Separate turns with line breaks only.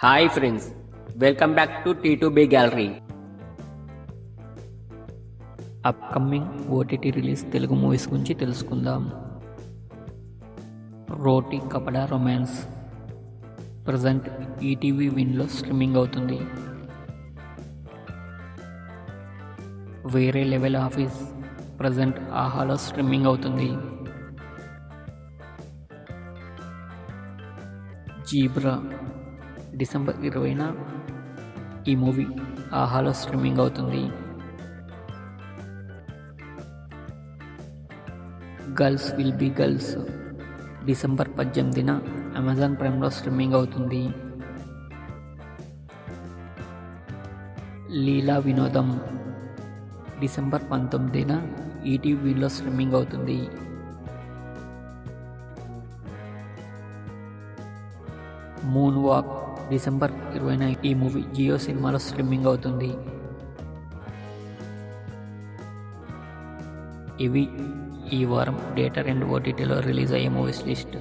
Hi friends, welcome back to T2B gallery.
Upcoming OTT release Telugu movies గురించి తెలుసుకుందాం. Roti Kapda romance present ETV విన్లో streaming అవుతుంది. Vere level office present ఆహాలో streaming అవుతుంది. Zebra December 20న ఈ మూవీ ఆహాలో స్ట్రీమింగ్ అవుతుంది. Girls will be girls December 18న అమెజాన్ ప్రైమ్లో స్ట్రీమింగ్ అవుతుంది. లీలా వినోదం డిసెంబర్ 19న ఈటీవీలో స్ట్రీమింగ్ అవుతుంది. మూన్ వాక్ డిసెంబర్ 20న ఈ మూవీ జియో సినిమాలో స్ట్రీమింగ్ అవుతుంది. ఇవి ఈ వారం థియేటర్ అండ్ ఓటీటీలో రిలీజ్ అయ్యే మూవీస్ లిస్ట్.